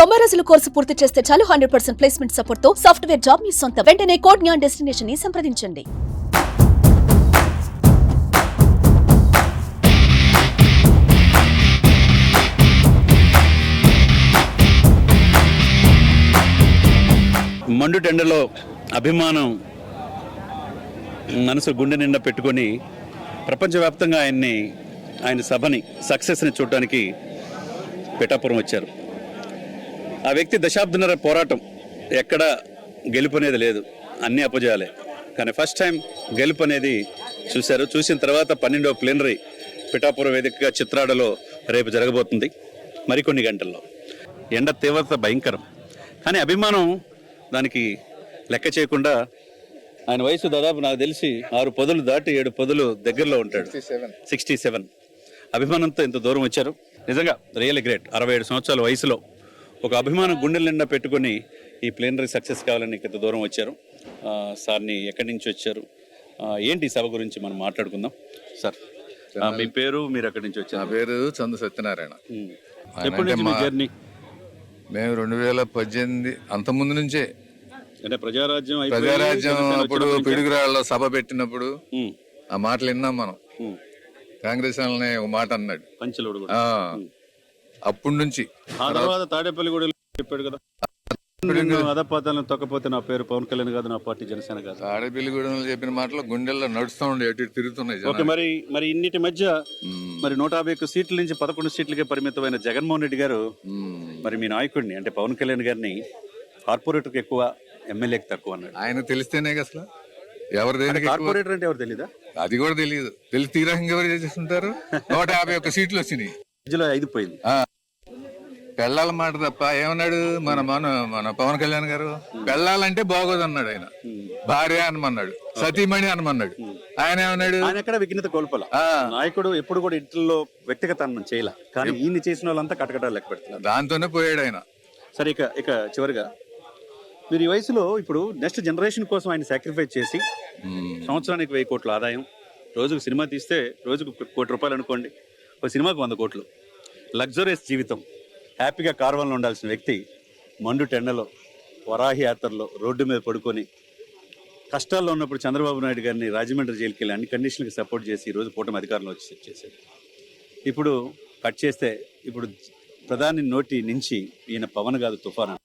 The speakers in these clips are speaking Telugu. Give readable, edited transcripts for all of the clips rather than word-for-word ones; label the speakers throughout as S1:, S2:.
S1: 90 రోజుల కోర్సు పూర్తి చేస్తే చాలు 100% ప్లేస్మెంట్ సపోర్ట్ తో సాఫ్ట్వేర్ జాబ్ మీ సొంతం. వెంటనే కోడ్ జ్ఞాన్ డెస్టినేషన్ ని సంప్రదించండి.
S2: మండు టెండలో అభిమానం మనసు గుండె నిండా పెట్టుకొని ప్రపంచవ్యాప్తంగా ఆయన సభని సక్సెస్ని చూడటానికి పిఠాపురం వచ్చారు. ఆ వ్యక్తి దశాబ్దన్నర పోరాటం, ఎక్కడ గెలుపు అనేది లేదు, అన్ని అపజయాలే. కానీ ఫస్ట్ టైం గెలుపు అనేది చూశారు. చూసిన తర్వాత 12వ ప్లీనరీ పిఠాపురం వేదికగా చిత్రాడలో రేపు జరగబోతుంది. మరికొన్ని గంటల్లో ఎండ తీవ్రత భయంకరం, కానీ అభిమానం దానికి లెక్క చేయకుండా ఆయన వయసు దాదాపు నాకు తెలిసి 6 పదులు దాటి 7 పదులు దగ్గరలో ఉంటాడు. 67 అభిమానంతో ఇంత దూరం వచ్చారు. నిజంగా రియల్లీ గ్రేట్. 67 సంవత్సరాల వయసులో ఒక అభిమానం గుండెల నిండా పెట్టుకొని ఈ ప్లీనరీ సక్సెస్ కావాలని ఇంత దూరం వచ్చారు. సార్ని ఎక్కడి నుంచి వచ్చారు, ఏంటి సభ గురించి మనం మాట్లాడుకుందాం. సార్ మీ పేరు, మీరు ఎక్కడి నుంచి వచ్చారు?
S3: నా పేరు చందు సత్యనారాయణ.
S2: ఎప్పటి నుంచి మీ జర్నీ?
S3: మేము 2018 అంతకుముందు నుంచే
S2: అంటే ప్రజారాజ్యం
S3: అప్పుడు పిడుగురాళ్ళలో సభ పెట్టినప్పుడు ఆ మాటలు విన్నాం మనం. కాంగ్రెస్ వాళ్ళని ఒక మాట అన్నాడు
S2: పంచలోడు.
S3: అప్పటి నుంచి
S2: ఆ తర్వాత తాడేపల్లి కూడా చెప్పాడు కదా, అదపాతాలను తొక్కపోతే నా పేరు పవన్ కళ్యాణ్ కాదు, నా పార్టీ జనసేన కాదు.
S3: తాడేపల్లిగూడెంలో చెప్పిన మాటలు గుండెల్లో నడుస్తూ ఉండే, ఎటు తిరుగుతున్నాయి.
S2: ఓకే, మరి ఇన్నిటి మధ్య మరి 151 సీట్ల నుంచి 11 సీట్లకే పరిమితమైన జగన్మోహన్ రెడ్డి గారు మరి మీ నాయకుడిని అంటే పవన్ కళ్యాణ్ గారిని కార్పొరేటర్కి ఎక్కువ, ఎమ్మెల్యేకి తక్కువ అన్నాడు.
S3: ఆయన తెలిస్తేనే అసలు ఎవరు దేనికి
S2: కార్పొరేటర్ అంటే ఎవరు తెలీదా?
S3: అది కూడా తెలియదు. తెలిసి తీరంగా ఎవరు చేస్తుంటారు. 151 సీట్లు వచ్చినాయి,
S2: మధ్యలో 5 పోయింది.
S3: పెళ్ళాల మాట తప్ప ఏమన్నాడు మన పవన్ కళ్యాణ్ గారు? పెళ్ళాలంటే బాగోదు అన్నాడు ఆయన. భార్య అనమన్నాడు, సతీమణి అనమన్నాడు. ఆయన ఏమన్నాడు?
S2: ఆయన ఎక్కడ విఘ్నత కోల్పోలే. నాయకుడు ఎప్పుడు కూడా ఇంట్లో వ్యక్తిగత చేయలే, కానీ ఈయన చేసిన వాళ్ళంతా కటకటాలు లెక్క పెడుతున్నారు.
S3: దాంతోనే పోయాడు ఆయన.
S2: సరే, ఇక చివరిగా మీరు ఈ వయసులో ఇప్పుడు నెక్స్ట్ జనరేషన్ కోసం ఆయన సాక్రిఫైస్ చేసి సంవత్సరానికి 1000 కోట్ల ఆదాయం, రోజుకు సినిమా తీస్తే రోజుకు 1 కోటి రూపాయలు అనుకోండి, ఒక సినిమాకు 100 కోట్లు, లగ్జరియస్ జీవితం, హ్యాపీగా కార్వాన్లో ఉండాల్సిన వ్యక్తి మండు టెండలో వరాహి యాత్రలో రోడ్డు మీద పడుకొని కష్టాల్లో ఉన్నప్పుడు చంద్రబాబు నాయుడు గారిని రాజమండ్రి జైలుకి వెళ్ళి అన్ని కండిషన్కి సపోర్ట్ చేసి ఈరోజు కూటమి అధికారంలో వచ్చేసాడు. ఇప్పుడు కట్ చేస్తే ఇప్పుడు ప్రధాని నోటి నుంచి ఈయన పవన్ కాదు తుఫాన్.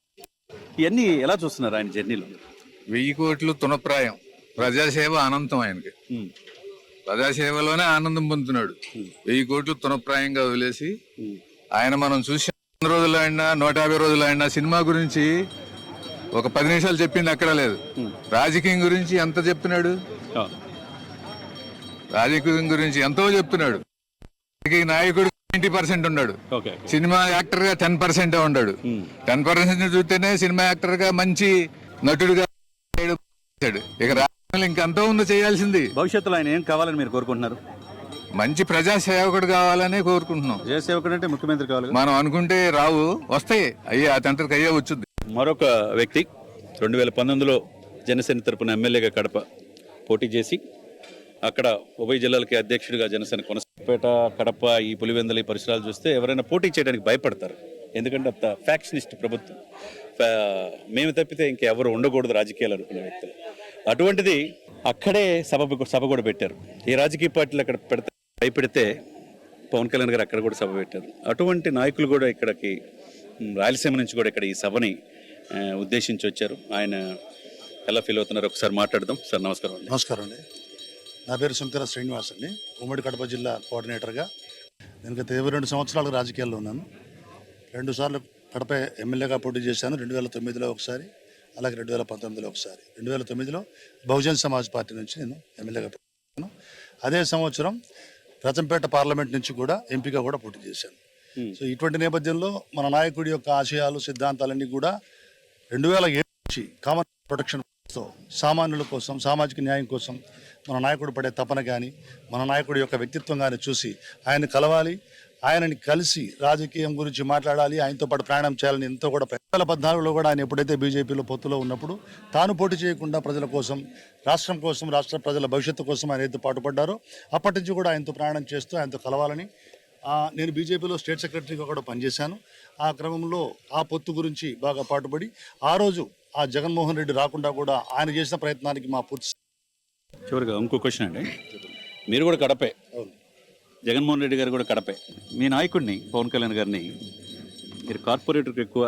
S2: ఇవన్నీ ఎలా చూస్తున్నారు ఆయన జర్నీలో?
S3: 1000 కోట్లు తునప్రాయం, ప్రజాసేవ అనంతం ఆయనకి. ప్రజాసేవలోనే ఆనందం పొందుతున్నాడు. 1000 కోట్లు తునప్రాయంగా వదిలేసి ఆయన మనం చూసి 100 రోజులు అయినా 150 రోజులు అయినా సినిమా గురించి ఒక 10 నిమిషాలు చెప్పింది అక్కడ లేదు. రాజకీయం గురించి ఎంత చెప్తున్నాడు? రాజకీయం గురించి ఎంతో చెప్తున్నాడు. నాయకుడు 90% ఉన్నాడు, సినిమా యాక్టర్ గా 10% ఉన్నాడు. 10% చూస్తేనే సినిమా యాక్టర్ గా మంచి నటుడుగా. ఇక రాజకీయాలు ఇంకెంతో ఉందో చేయాల్సింది.
S2: భవిష్యత్తులో ఆయన ఏం కావాలని మీరు కోరుకుంటున్నారు?
S3: మంచి ప్రజాసేవకుడు కావాలని కోరుకుంటున్నాం.
S2: ప్రజాసేవకుడు అంటే ముఖ్యమంత్రి కావాలి.
S3: మనం అనుకుంటే రావు, వస్తాయి. అయ్యే అతంతరికి అయ్యే వచ్చుద్ది.
S2: మరొక వ్యక్తి 2019లో జనసేన తరపున ఎమ్మెల్యేగా కడప పోటీ చేసి అక్కడ ఉభయ జిల్లాలకి అధ్యక్షుడిగా జనసేన కొనసాగపేట, కడప, ఈ పులివెందుల ఈ పరిసరాలు చూస్తే ఎవరైనా పోటీ చేయడానికి భయపడతారు. ఎందుకంటే అంత ఫ్యాక్షనిస్ట్ ప్రభుత్వం, మేము తప్పితే ఇంకెవరు ఉండకూడదు రాజకీయాలు అనుకునే వ్యక్తులు. అటువంటిది అక్కడే సభ కూడా పెట్టారు. ఈ రాజకీయ పార్టీలు అక్కడ భయపెడితే పవన్ కళ్యాణ్ గారు అక్కడ కూడా సభ పెట్టారు. అటువంటి నాయకులు కూడా ఇక్కడికి రాయలసీమ నుంచి కూడా ఇక్కడ ఈ సభని ఉద్దేశించి వచ్చారు. ఆయన ఎలా ఫీల్ అవుతున్నారు ఒకసారి మాట్లాడదాం. సార్ నమస్కారం అండి.
S4: నమస్కారం అండి. నా పేరు శంకర శ్రీనివాస్ అండి. ఉమ్మడి కడప జిల్లా కోఆర్డినేటర్గా నేను గత 22 సంవత్సరాలు రాజకీయాల్లో ఉన్నాను. 2 సార్లు కడప ఎమ్మెల్యేగా పోటీ చేశాను. 2009లో ఒకసారి, అలాగే 2019లో ఒకసారి. 2009లో బహుజన్ సమాజ్ పార్టీ నుంచి నేను ఎమ్మెల్యేగా పోటీ చేశాను. అదే సంవత్సరం రచంపేట పార్లమెంట్ నుంచి కూడా ఎంపీగా కూడా పోటీ చేశాను. సో ఇటువంటి నేపథ్యంలో మన నాయకుడి యొక్క ఆశయాలు, సిద్ధాంతాలన్నీ కూడా 2007 నుంచి కామన్ ప్రొటెక్షన్ సామాన్యుల కోసం, సామాజిక న్యాయం కోసం మన నాయకుడు పడే తపన కానీ, మన నాయకుడి యొక్క వ్యక్తిత్వం కానీ చూసి ఆయన కలవాలి, ఆయనని కలిసి రాజకీయం గురించి మాట్లాడాలి, ఆయనతో పాటు ప్రయాణం చేయాలని ఎంతో కూడా 2014లో కూడా ఆయన ఎప్పుడైతే బీజేపీలో పొత్తులో ఉన్నప్పుడు తాను పోటీ చేయకుండా ప్రజల కోసం, రాష్ట్రం కోసం, రాష్ట్ర ప్రజల భవిష్యత్తు కోసం ఆయన అయితే పాటుపడ్డారో అప్పటి నుంచి కూడా ఆయనతో ప్రయాణం చేస్తూ ఆయనతో కలవాలని నేను బీజేపీలో స్టేట్ సెక్రటరీగా కూడా పనిచేశాను. ఆ క్రమంలో ఆ పొత్తు గురించి బాగా పాటుపడి ఆ రోజు ఆ జగన్మోహన్ రెడ్డి రాకుండా కూడా ఆయన చేసిన ప్రయత్నానికి మా పూర్తి
S2: చివరిగా ఇంకో క్వశ్చన్ అండి, మీరు కూడా కడపే,
S4: అవును.
S2: జగన్మోహన్ రెడ్డి గారు కూడా కడపే. మీ నాయకుడిని పవన్ కళ్యాణ్ గారిని మీరు కార్పొరేటర్కి ఎక్కువ,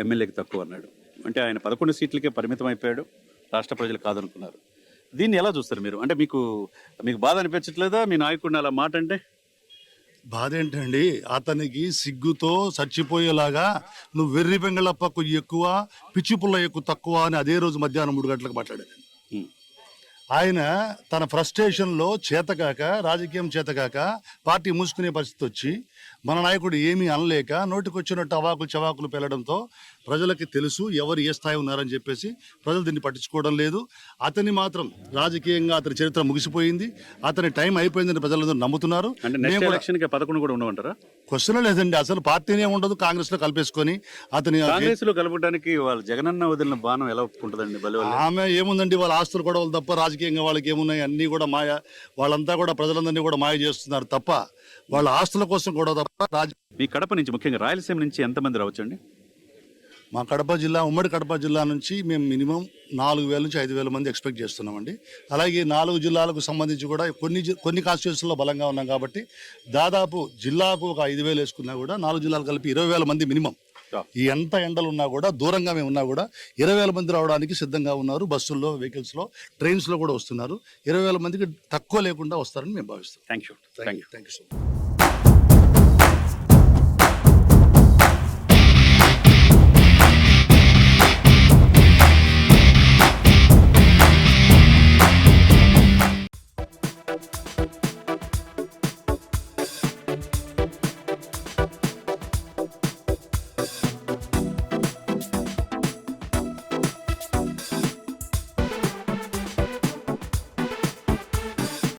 S2: ఎమ్మెల్యేకి తక్కువ అన్నాడు. అంటే ఆయన 11 సీట్లకే పరిమితం అయిపోయాడు, రాష్ట్ర ప్రజలు కాదనుకున్నారు. దీన్ని ఎలా చూస్తారు మీరు? అంటే మీకు బాధ అనిపించట్లేదా మీ నాయకుడిని అలా మాట అంటే?
S4: బాధ ఏంటండి, అతనికి సిగ్గుతో చచ్చిపోయేలాగా నువ్వు వెర్రి పెంగళప్పకు ఎక్కువ, పిచ్చి పుల్ల ఎక్కువ తక్కువ అని అదే రోజు మధ్యాహ్నం 3 గంటలకు మాట్లాడాడు.
S2: ఉమ్.
S4: ఆయన తన ఫ్రస్ట్రేషన్లో చేతకాక, రాజకీయం చేతకాక పార్టీ మూసుకునే పరిస్థితి వచ్చి మన నాయకుడు ఏమీ అనలేక నోటికొచ్చినట్టు అవాకులు చవాకులు పెళ్ళడంతో ప్రజలకి తెలుసు ఎవరు ఏ స్థాయి ఉన్నారని చెప్పేసి ప్రజలు దీన్ని పట్టించుకోవడం లేదు. అతన్ని మాత్రం రాజకీయంగా అతని చరిత్ర ముగిసిపోయింది, అతని టైం అయిపోయిందని ప్రజలందరూ నమ్ముతున్నారు.
S2: అంటే నెక్స్ట్ ఎలక్షన్కి 11 కూడా ఉండమంటారా?
S4: క్వశ్చన్ లేదండి, అసలు పార్టీనే ఉండదు, కాంగ్రెస్లో కలిపేసుకొని అతని
S2: కాంగ్రెస్ లో కలపడానికి వాళ్ళు జగనన్న వదిలిన బాణం ఎలా ఒప్పుకుంటుందండి?
S4: ఆమె ఏముందండి, వాళ్ళ ఆస్తులు గొడవలు తప్ప రాజకీయంగా వాళ్ళకి ఏమున్నాయి, అన్నీ కూడా మాయ. వాళ్ళంతా కూడా ప్రజలందరినీ కూడా మాయ చేస్తున్నారు తప్ప వాళ్ళ ఆస్తుల కోసం కూడా తప్ప
S2: మీ కడప నుంచి, ముఖ్యంగా రాయలసీమ నుంచి ఎంతమంది రావచ్చండి?
S4: మా కడప జిల్లా, ఉమ్మడి కడప జిల్లా నుంచి మేము మినిమం 4,000 నుంచి 5,000 మంది ఎక్స్పెక్ట్ చేస్తున్నామండి. అలాగే 4 జిల్లాలకు సంబంధించి కూడా కొన్ని కాన్స్టిట్యూషన్లో బలంగా ఉన్నాం కాబట్టి దాదాపు జిల్లాకు ఒక 5,000 వేసుకున్నా కూడా 4 జిల్లాలు కలిపి 20,000 మంది మినిమం. ఈ ఎంత ఎండలు ఉన్నా కూడా, దూరంగా మేము ఉన్నా కూడా 20,000 మంది రావడానికి సిద్ధంగా ఉన్నారు. బస్సుల్లో, వెహికల్స్లో, ట్రైన్స్లో కూడా వస్తున్నారు. 20,000 మందికి తక్కువ లేకుండా వస్తారని మేము భావిస్తాం.
S2: Thank you.
S4: Thank you so much.